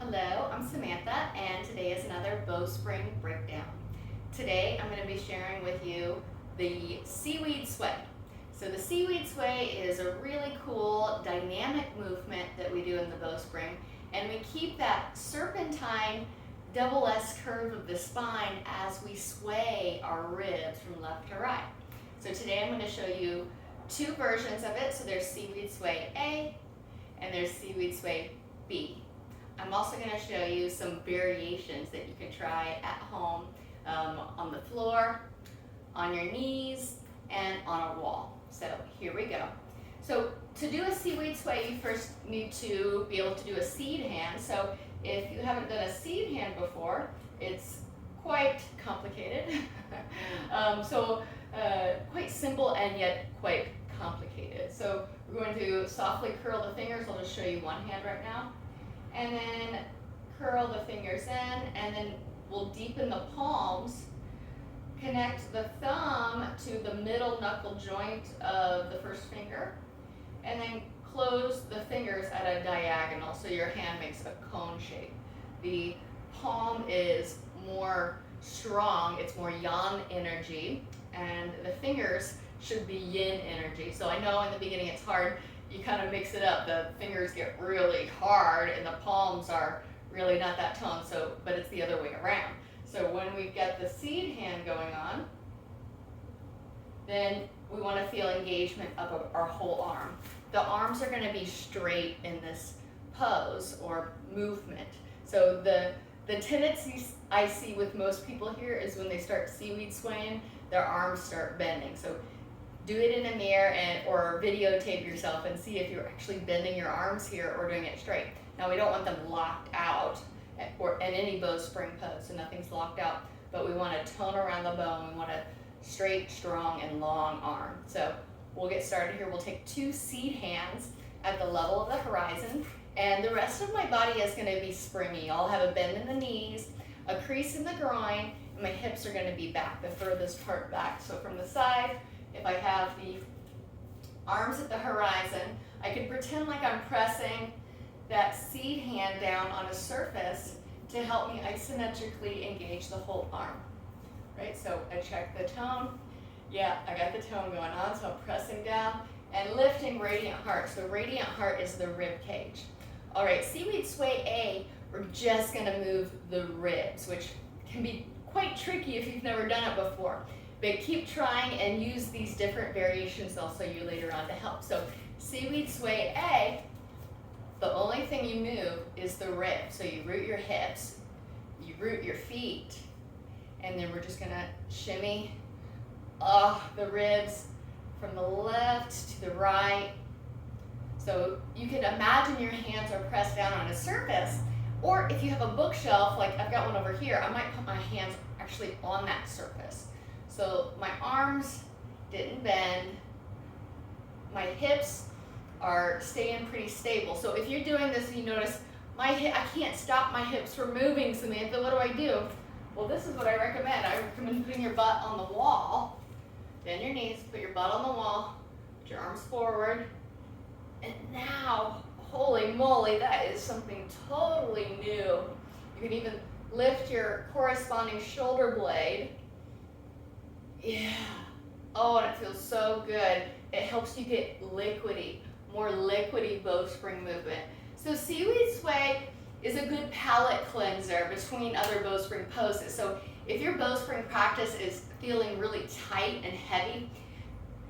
Hello, I'm Samantha, and today is another Bowspring breakdown. Today I'm going to be sharing with you the Seaweed Sway. So the Seaweed Sway is a really cool dynamic movement that we do in the Bowspring, and we keep that serpentine double S curve of the spine as we sway our ribs from left to right. So today I'm going to show you two versions of it. So there's Seaweed Sway A and there's Seaweed Sway B. I'm also going to show you some variations that you can try at home on the floor, on your knees, and on a wall. So here we go. So to do a Seaweed Sway, you first need to be able to do a seed hand. So if you haven't done a seed hand before, it's quite complicated. Quite simple and yet quite complicated. So we're going to softly curl the fingers. I'll just show you one hand right now. And then curl the fingers in, and then we'll deepen the palms, connect the thumb to the middle knuckle joint of the first finger, and then close the fingers at a diagonal so your hand makes a cone shape. The palm is more strong, it's more yang energy, and the fingers should be yin energy. So I know in the beginning it's hard. You kind of mix it up. The fingers get really hard and the palms are really not that tone, but it's the other way around. So when we get the seed hand going on, then we want to feel engagement of our whole arm. The arms are going to be straight in this pose or movement. So the tendency I see with most people here is when they start seaweed swaying, their arms start bending. So do it in a mirror or videotape yourself and see if you're actually bending your arms here or doing it straight. Now we don't want them locked out or in any bowspring pose, so nothing's locked out, but we want to tone around the bone. We want a straight, strong, and long arm. So we'll get started here. We'll take two seed hands at the level of the horizon, and the rest of my body is going to be springy. I'll have a bend in the knees, a crease in the groin, and my hips are going to be back, the furthest part back. So from the side, if I have the arms at the horizon, I can pretend like I'm pressing that seed hand down on a surface to help me isometrically engage the whole arm. Right, so I check the tone. Yeah, I got the tone going on, so I'm pressing down and lifting radiant heart. So radiant heart is the rib cage. All right, Seaweed Sway A, we're just gonna move the ribs, which can be quite tricky if you've never done it before. But keep trying and use these different variations I'll show you later on to help. So Seaweed Sway A, the only thing you move is the ribs. So you root your hips, you root your feet, and then we're just gonna shimmy the ribs from the left to the right. So you can imagine your hands are pressed down on a surface, or if you have a bookshelf, like I've got one over here, I might put my hands actually on that surface. So my arms didn't bend, my hips are staying pretty stable. So if you're doing this and you notice, I can't stop my hips from moving, Samantha, what do I do? Well, this is what I recommend. I recommend putting your butt on the wall, bend your knees, put your butt on the wall, put your arms forward, and now, holy moly, that is something totally new. You can even lift your corresponding shoulder blade. Yeah. Oh, and it feels so good. It helps you get liquidy, more liquidy bowspring movement. So Seaweed Sway is a good palate cleanser between other bowspring poses. So if your bowspring practice is feeling really tight and heavy,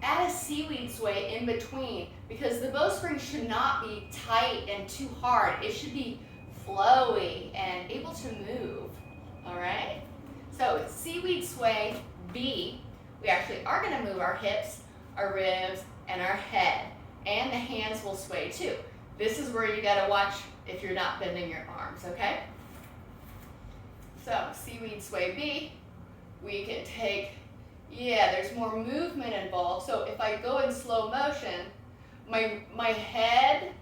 add a Seaweed Sway in between, because the bowspring should not be tight and too hard. It should be flowy and able to move. All right? So it's Seaweed Sway B. We actually are going to move our hips, our ribs, and our head. And the hands will sway too. This is where you got to watch if you're not bending your arms, okay? So Seaweed Sway B, we can take, there's more movement involved. So if I go in slow motion, my head,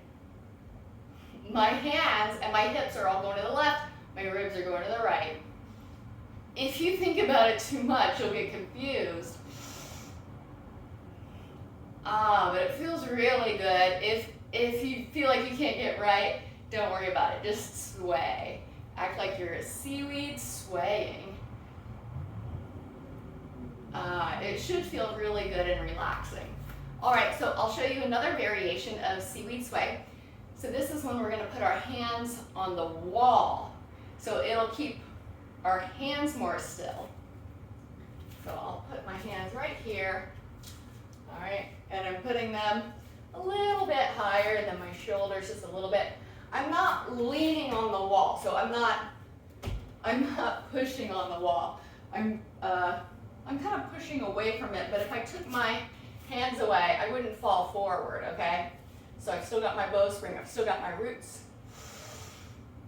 my hands, and my hips are all going to the left, my ribs are going to the right. If you think about it too much, you'll get confused. But it feels really good. If you feel like you can't get right, Don't worry about it, just sway. Act like you're a seaweed swaying. It should feel really good and relaxing. All right, so I'll show you another variation of seaweed sway. So this is when we're gonna put our hands on the wall. So it'll keep our hands more still. So I'll put my hands right here. All right, and I'm putting them a little bit higher than my shoulders, just a little bit. I'm not leaning on the wall, so I'm not pushing on the wall. I'm kind of pushing away from it, but if I took my hands away, I wouldn't fall forward, okay? So I've still got my bowspring, I've still got my roots.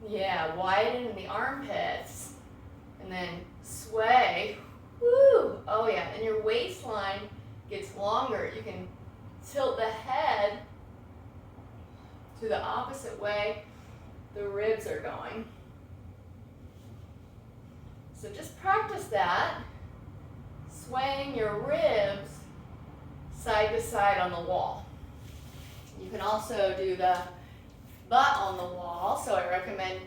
Yeah, widen in the armpits, and then sway. Woo! Oh yeah, and your waistline gets longer. You can tilt the head to the opposite way the ribs are going. So just practice that, swaying your ribs side to side on the wall. You can also do the butt on the wall, so I recommend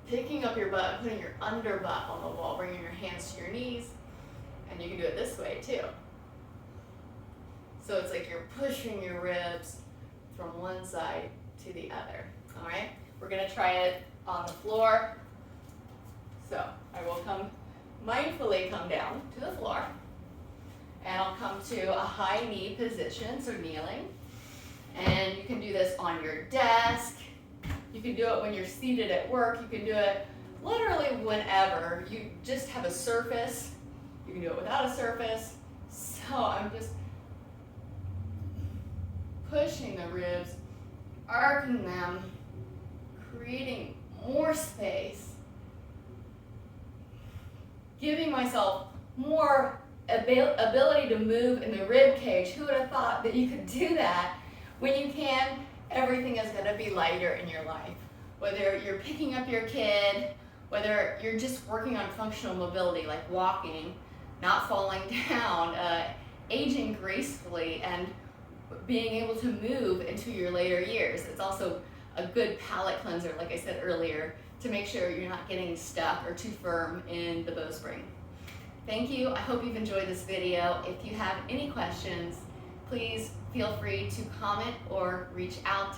picking up your butt and putting your under butt on the wall, bringing your hands to your knees, and you can do it this way too. So it's like you're pushing your ribs from one side to the other, all right? We're gonna try it on the floor. So I will mindfully come down to the floor, and I'll come to a high knee position, so kneeling. And you can do this on your desk. You can do it when you're seated at work. You can do it literally whenever. You just have a surface. You can do it without a surface. So I'm just pushing the ribs, arcing them, creating more space, giving myself more ability to move in the rib cage. Who would have thought that you could do that? When you can, everything is going to be lighter in your life. Whether you're picking up your kid, whether you're just working on functional mobility like walking, not falling down, aging gracefully, and being able to move into your later years. It's also a good palate cleanser, like I said earlier, to make sure you're not getting stuck or too firm in the bowspring. Thank you. I hope you've enjoyed this video. If you have any questions, please feel free to comment or reach out.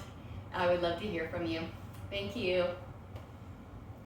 I would love to hear from you. Thank you.